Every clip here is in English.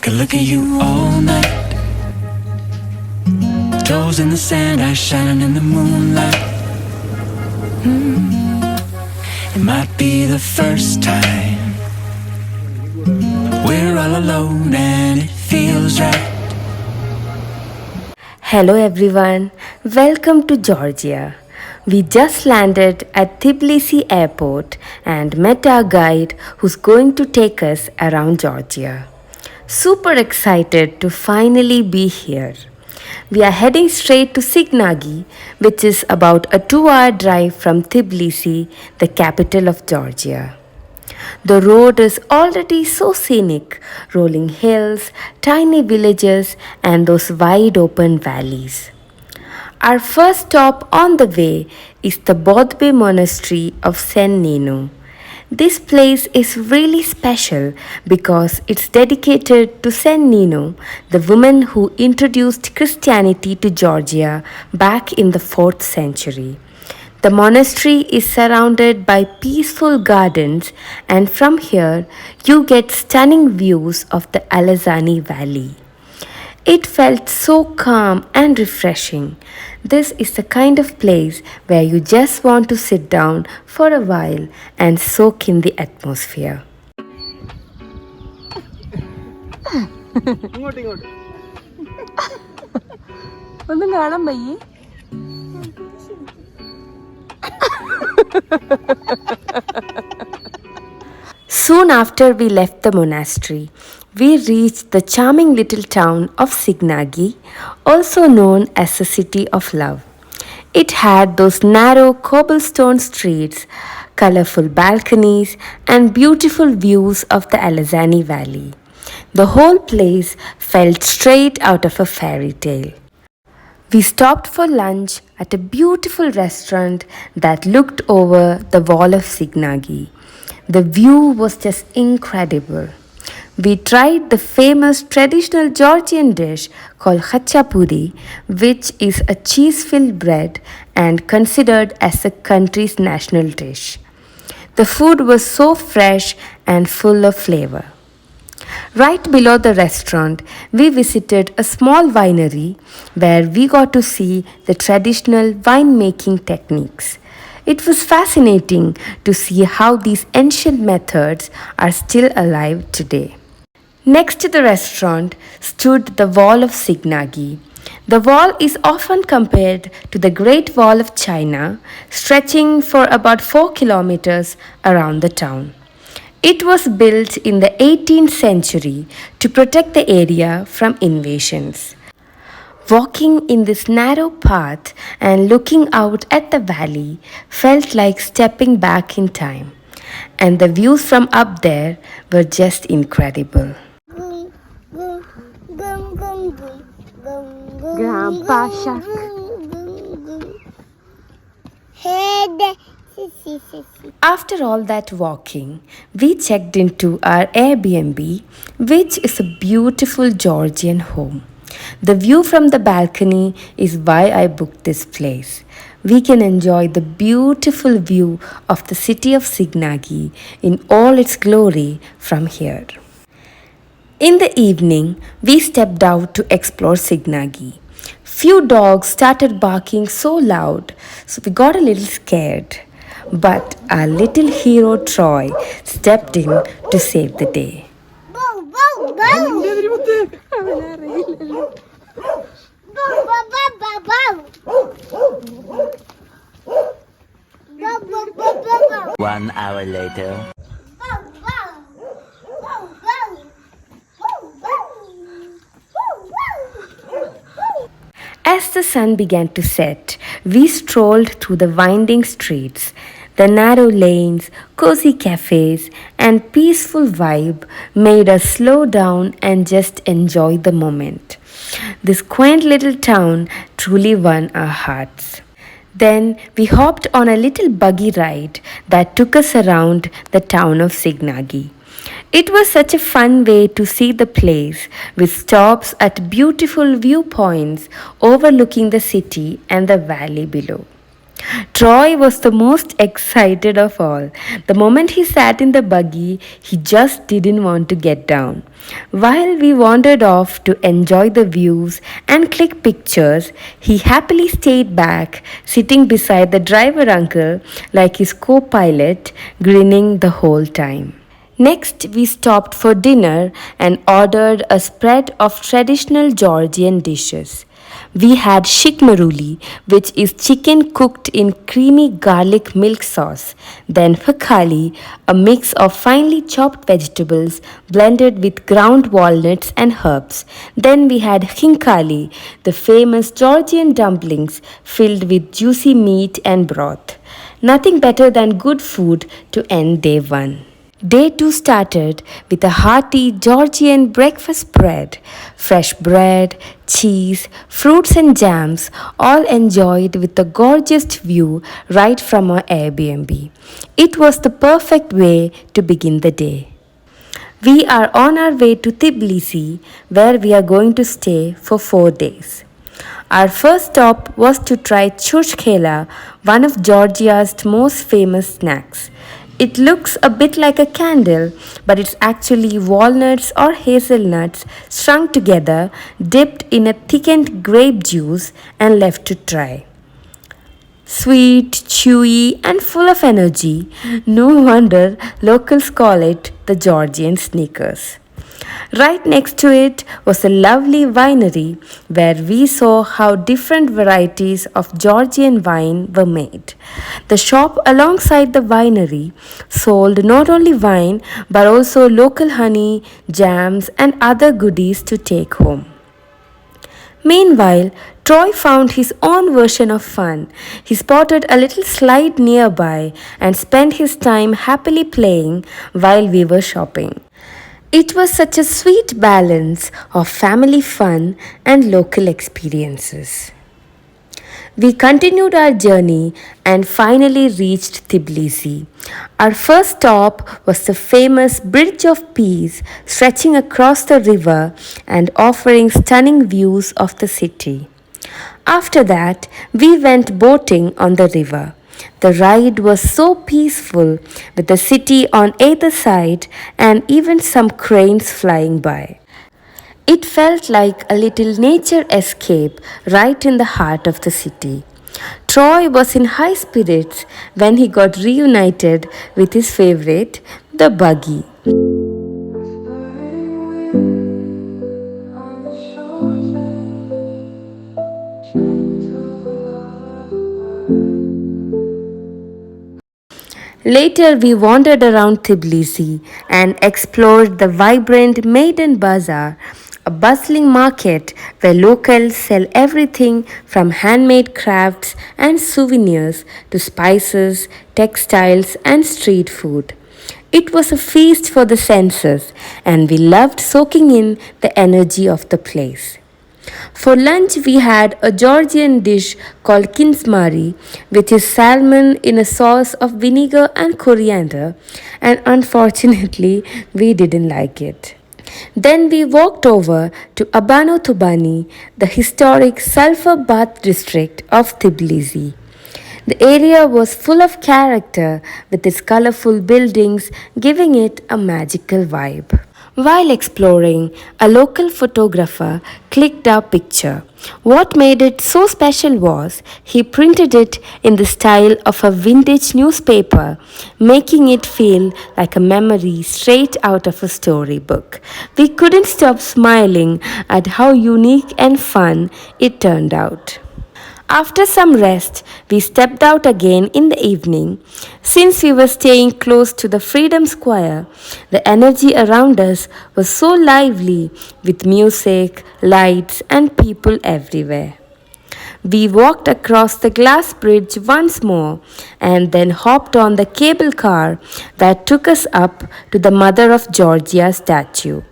could look at you all night. Toes in the sand, eyes shining in the moonlight. It might be the first time we're all alone and it feels right. Hello everyone, welcome to Georgia. We just landed at Tbilisi airport and met our guide who's going to take us around Georgia. Super excited to finally be here. We are heading straight to Signagi, which is about a 2-hour drive from Tbilisi, the capital of Georgia. The road is already so scenic, rolling hills, tiny villages, and those wide open valleys. Our first stop on the way is the Bodbe monastery of San Nino. This place is really special because it's dedicated to San Nino, the woman who introduced Christianity to Georgia back in the 4th century. The monastery is surrounded by peaceful gardens, and from here you get stunning views of the Alazani Valley. It felt so calm and refreshing. This is the kind of place where you just want to sit down for a while and soak in the atmosphere. Soon after we left the monastery, we reached the charming little town of Signagi, also known as the City of Love. It had those narrow cobblestone streets, colorful balconies, and beautiful views of the Alazani Valley. The whole place felt straight out of a fairy tale. We stopped for lunch at a beautiful restaurant that looked over the wall of Signagi. The view was just incredible. We tried the famous traditional Georgian dish called khachapuri, which is a cheese-filled bread and considered as the country's national dish. The food was so fresh and full of flavor. Right below the restaurant, we visited a small winery where we got to see the traditional winemaking techniques. It was fascinating to see how these ancient methods are still alive today. Next to the restaurant stood the Wall of Signagi. The wall is often compared to the Great Wall of China, stretching for about 4 kilometers around the town. It was built in the 18th century to protect the area from invasions. Walking in this narrow path and looking out at the valley felt like stepping back in time, and the views from up there were just incredible. Grandpa Shark. After all that walking, we checked into our Airbnb, which is a beautiful Georgian home. The view from the balcony is why I booked this place. We can enjoy the beautiful view of the city of Signagi in all its glory from here. In the evening, we stepped out to explore Signagi. Few dogs started barking so loud, so we got a little scared. But our little hero Troy stepped in to save the day. One hour later. As the sun began to set, we strolled through the winding streets. The narrow lanes, cozy cafes, and peaceful vibe made us slow down and just enjoy the moment. This quaint little town truly won our hearts. Then we hopped on a little buggy ride that took us around the town of Signagi. It was such a fun way to see the place, with stops at beautiful viewpoints overlooking the city and the valley below. Troy was the most excited of all. The moment he sat in the buggy, he just didn't want to get down. While we wandered off to enjoy the views and click pictures, he happily stayed back, sitting beside the driver uncle like his co pilot, grinning the whole time. Next, we stopped for dinner and ordered a spread of traditional Georgian dishes. We had shikmaruli, which is chicken cooked in creamy garlic milk sauce, then fakali, a mix of finely chopped vegetables blended with ground walnuts and herbs. Then we had khinkali, the famous Georgian dumplings filled with juicy meat and broth. Nothing better than good food to end day one. Day 2 started with a hearty Georgian breakfast spread. Fresh bread, cheese, fruits, and jams, all enjoyed with a gorgeous view right from our Airbnb. It was the perfect way to begin the day. We are on our way to Tbilisi, where we are going to stay for 4 days. Our first stop was to try churchkela, one of Georgia's most famous snacks. It looks a bit like a candle, but it's actually walnuts or hazelnuts strung together, dipped in a thickened grape juice, and left to dry. Sweet, chewy, and full of energy. No wonder locals call it the Georgian Snickers. Right next to it was a lovely winery where we saw how different varieties of Georgian wine were made. The shop alongside the winery sold not only wine but also local honey, jams, and other goodies to take home. Meanwhile, Troy found his own version of fun. He spotted a little slide nearby and spent his time happily playing while we were shopping. It was such a sweet balance of family fun and local experiences. We continued our journey and finally reached Tbilisi. Our first stop was the famous Bridge of Peace stretching across the river and offering stunning views of the city. After that, we went boating on the river. The ride was so peaceful with the city on either side and even some cranes flying by. It felt like a little nature escape right in the heart of the city. Troy was in high spirits when he got reunited with his favorite, the buggy. Later, we wandered around Tbilisi and explored the vibrant Maiden Bazaar, a bustling market where locals sell everything from handmade crafts and souvenirs to spices, textiles, and street food. It was a feast for the senses, and we loved soaking in the energy of the place. For lunch, we had a Georgian dish called kinsmari, which is salmon in a sauce of vinegar and coriander, and unfortunately, we didn't like it. Then we walked over to Abano Tubani, the historic sulfur bath district of Tbilisi. The area was full of character with its colorful buildings, giving it a magical vibe. While exploring, a local photographer clicked our picture. What made it so special was he printed it in the style of a vintage newspaper, making it feel like a memory straight out of a storybook. We couldn't stop smiling at how unique and fun it turned out. After some rest, we stepped out again in the evening. Since we were staying close to the Freedom Square, the energy around us was so lively with music, lights, and people everywhere. We walked across the glass bridge once more and then hopped on the cable car that took us up to the Mother of Georgia statue.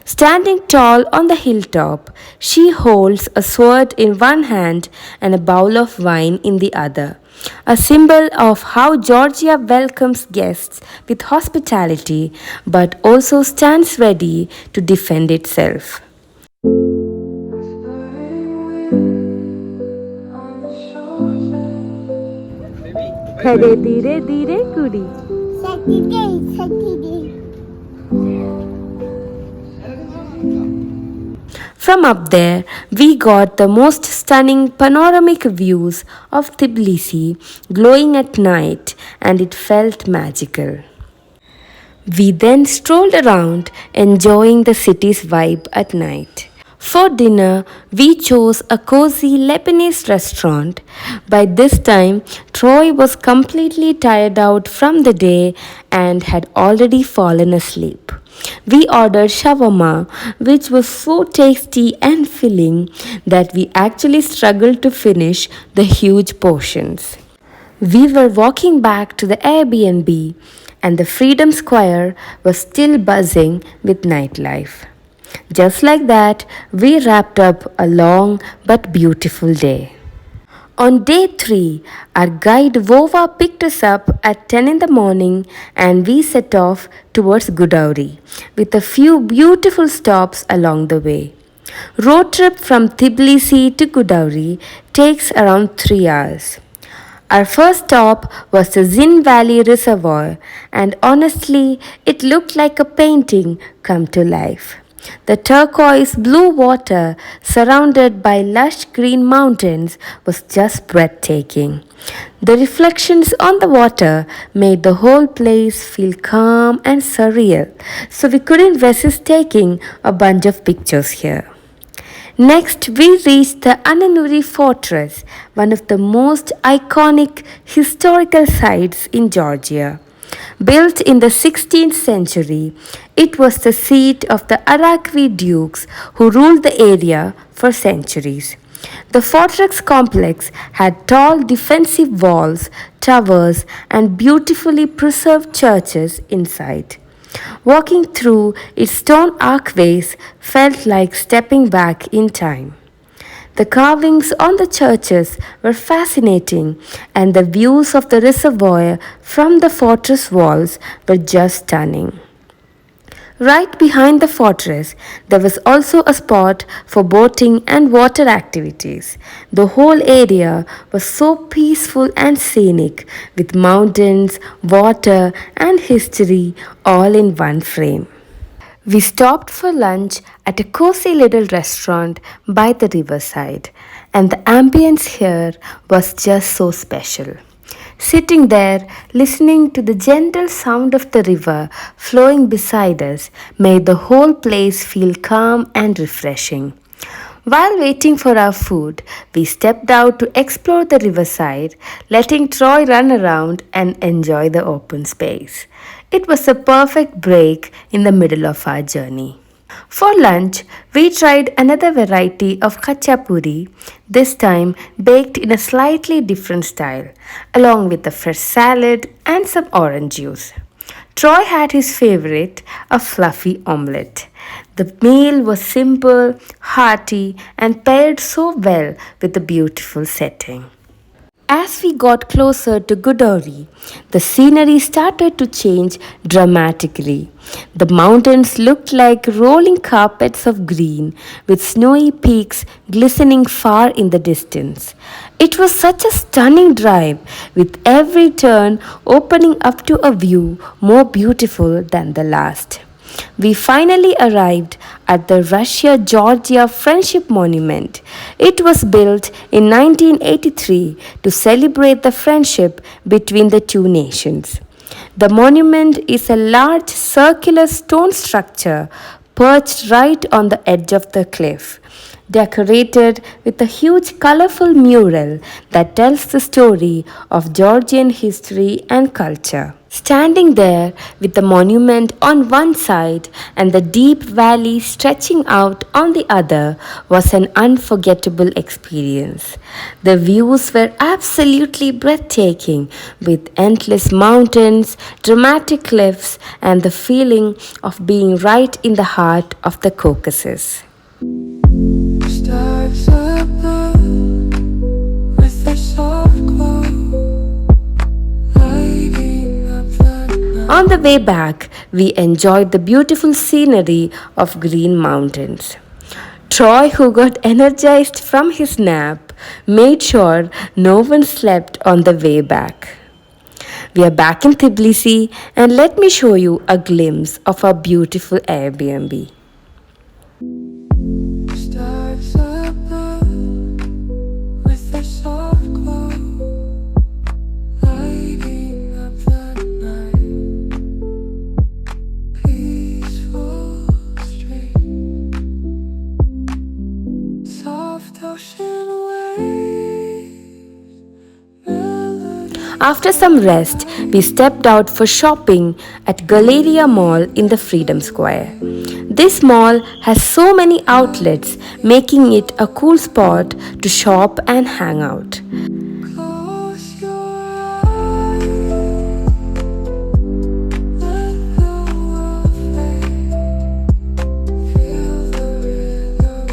Standing tall on the hilltop, she holds a sword in one hand and a bowl of wine in the other, a symbol of how Georgia welcomes guests with hospitality but also stands ready to defend itself. खड़े धीरे धीरे कुड़ी. From up there, we got the most stunning panoramic views of Tbilisi glowing at night, and it felt magical. We then strolled around, enjoying the city's vibe at night. For dinner, we chose a cozy Lebanese restaurant. By this time, Troy was completely tired out from the day and had already fallen asleep. We ordered shawarma, which was so tasty and filling that we actually struggled to finish the huge portions. We were walking back to the Airbnb, and the Freedom Square was still buzzing with nightlife. Just like that, we wrapped up a long but beautiful day. On day 3, our guide Vova picked us up at 10 in the morning and we set off towards Gudauri with a few beautiful stops along the way. Road trip from Tbilisi to Gudauri takes around 3 hours. Our first stop was the Zin Valley Reservoir, and honestly, it looked like a painting come to life. The turquoise blue water, surrounded by lush green mountains, was just breathtaking. The reflections on the water made the whole place feel calm and surreal, so we couldn't resist taking a bunch of pictures here. Next, we reached the Ananuri Fortress, one of the most iconic historical sites in Georgia. Built in the 16th century, it was the seat of the Arakvi dukes who ruled the area for centuries. The fortress complex had tall defensive walls, towers, and beautifully preserved churches inside. Walking through its stone archways felt like stepping back in time. The carvings on the churches were fascinating, and the views of the reservoir from the fortress walls were just stunning. Right behind the fortress, there was also a spot for boating and water activities. The whole area was so peaceful and scenic, with mountains, water, and history all in one frame. We stopped for lunch at a cozy little restaurant by the riverside, and the ambience here was just so special. Sitting there, listening to the gentle sound of the river flowing beside us, made the whole place feel calm and refreshing. While waiting for our food, we stepped out to explore the riverside, letting Troy run around and enjoy the open space. It was a perfect break in the middle of our journey. For lunch, we tried another variety of khachapuri, this time baked in a slightly different style, along with a fresh salad and some orange juice. Troy had his favorite, a fluffy omelette. The meal was simple, hearty, and paired so well with the beautiful setting. As we got closer to Gudauri, the scenery started to change dramatically. The mountains looked like rolling carpets of green, with snowy peaks glistening far in the distance. It was such a stunning drive, with every turn opening up to a view more beautiful than the last. We finally arrived at the Russia Georgia Friendship Monument. It was built in 1983 to celebrate the friendship between the two nations. The monument is a large circular stone structure perched right on the edge of the cliff, decorated with a huge colorful mural that tells the story of Georgian history and culture. Standing there with the monument on one side and the deep valley stretching out on the other was an unforgettable experience. The views were absolutely breathtaking, with endless mountains, dramatic cliffs, and the feeling of being right in the heart of the Caucasus. Stars above with their soft glow, lighting up the night. On the way back, we enjoyed the beautiful scenery of green mountains. Troy, who got energized from his nap, made sure no one slept on the way back. We are back in Tbilisi and let me show you a glimpse of our beautiful Airbnb. Stars are blue with their soft glow, lighting up the night. Peaceful stream, soft ocean waves, melody. After some rest, we stepped out for shopping at Galleria Mall in the Freedom Square. This mall has so many outlets, making it a cool spot to shop and hang out. Close your eyes, let the world fade, feel the rhythm.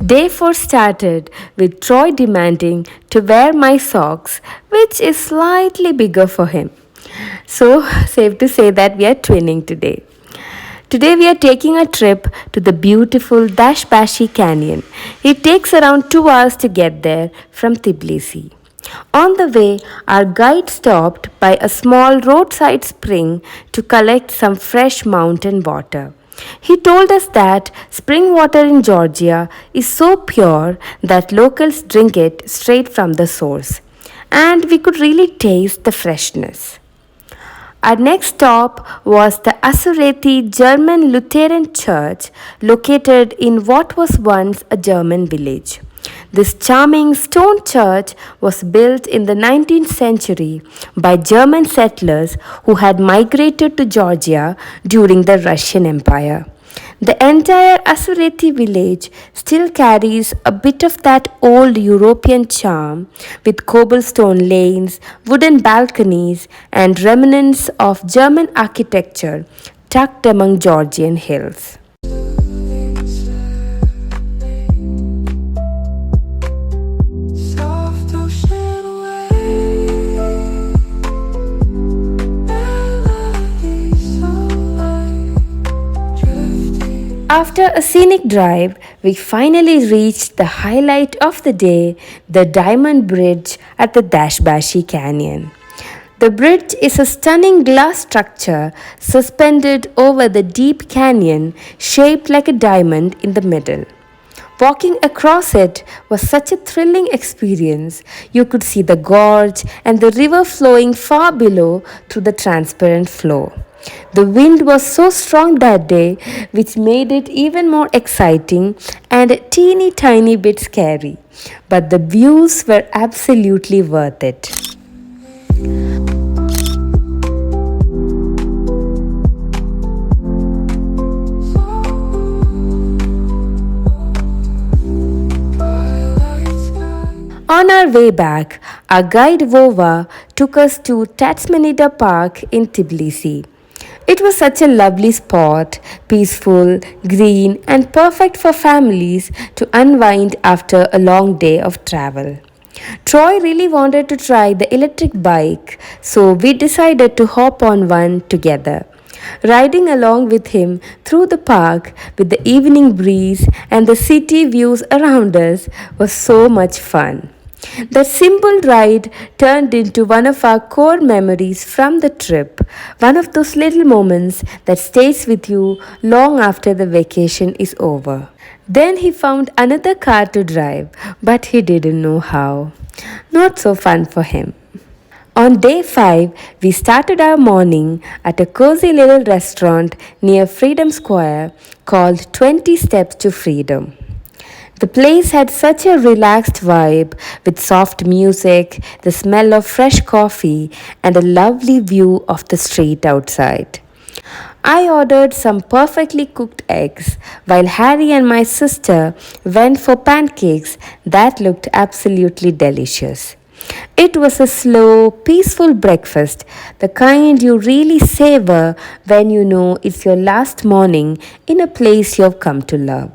Day 4 started with Troy demanding to wear my socks, which is slightly bigger for him. So, safe to say that we are twinning today. Today we are taking a trip to the beautiful Dashbashi Canyon. It takes around 2 hours to get there from Tbilisi. On the way, our guide stopped by a small roadside spring to collect some fresh mountain water. He told us that spring water in Georgia is so pure that locals drink it straight from the source, and we could really taste the freshness. Our next stop was the Asureti German Lutheran Church located in what was once a German village. This charming stone church was built in the 19th century by German settlers who had migrated to Georgia during the Russian Empire. The entire Asureti village still carries a bit of that old European charm with cobblestone lanes, wooden balconies, and remnants of German architecture tucked among Georgian hills. Soft ocean waves, melody so light, drifting. After a scenic drive, we finally reached the highlight of the day, the Diamond Bridge at the Dashbashi Canyon. The bridge is a stunning glass structure suspended over the deep canyon shaped like a diamond in the middle. Walking across it was such a thrilling experience. You could see the gorge and the river flowing far below through the transparent floor. The wind was so strong that day, which made it even more exciting and a teeny tiny bit scary. But the views were absolutely worth it. On our way back, our guide Vova took us to Tatsmanida Park in Tbilisi. It was such a lovely spot, peaceful, green, and perfect for families to unwind after a long day of travel. Troy really wanted to try the electric bike, so we decided to hop on one together. Riding along with him through the park with the evening breeze and the city views around us was so much fun. That simple ride turned into one of our core memories from the trip, one of those little moments that stays with you long after the vacation is over. Then he found another car to drive, but he didn't know how. Not so fun for him. On day 5, we started our morning at a cozy little restaurant near Freedom Square called 20 Steps to Freedom. The place had such a relaxed vibe with soft music, the smell of fresh coffee, and a lovely view of the street outside. I ordered some perfectly cooked eggs, while Harry and my sister went for pancakes that looked absolutely delicious. It was a slow, peaceful breakfast, the kind you really savor when you know it's your last morning in a place you've come to love.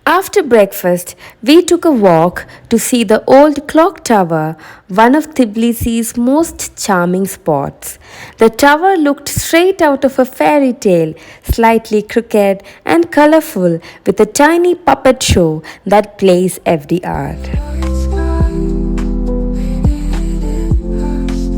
After breakfast, we took a walk to see the old clock tower, one of Tbilisi's most charming spots. The tower looked straight out of a fairy tale, slightly crooked and colorful, with a tiny puppet show that plays every hour. Night sky, painted in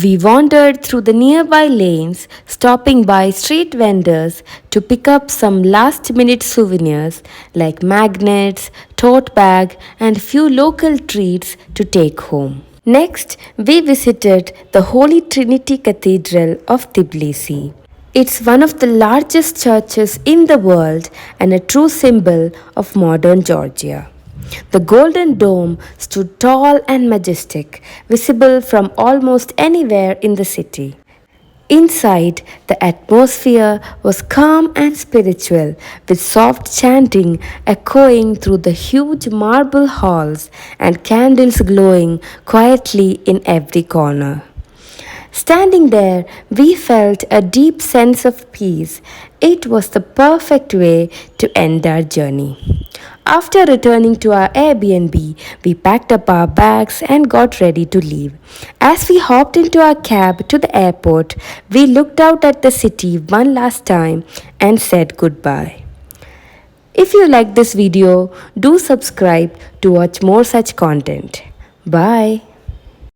We wandered through the nearby lanes, stopping by street vendors to pick up some last minute souvenirs like magnets, tote bag, and few local treats to take home. Next, we visited the Holy Trinity Cathedral of Tbilisi. It's one of the largest churches in the world and a true symbol of modern Georgia. The golden dome stood tall and majestic, visible from almost anywhere in the city. Inside, the atmosphere was calm and spiritual, with soft chanting echoing through the huge marble halls and candles glowing quietly in every corner. Standing there, we felt a deep sense of peace. It was the perfect way to end our journey. After returning to our Airbnb, we packed up our bags and got ready to leave. As we hopped into our cab to the airport, we looked out at the city one last time and said goodbye. If you like this video, do subscribe to watch more such content. Bye.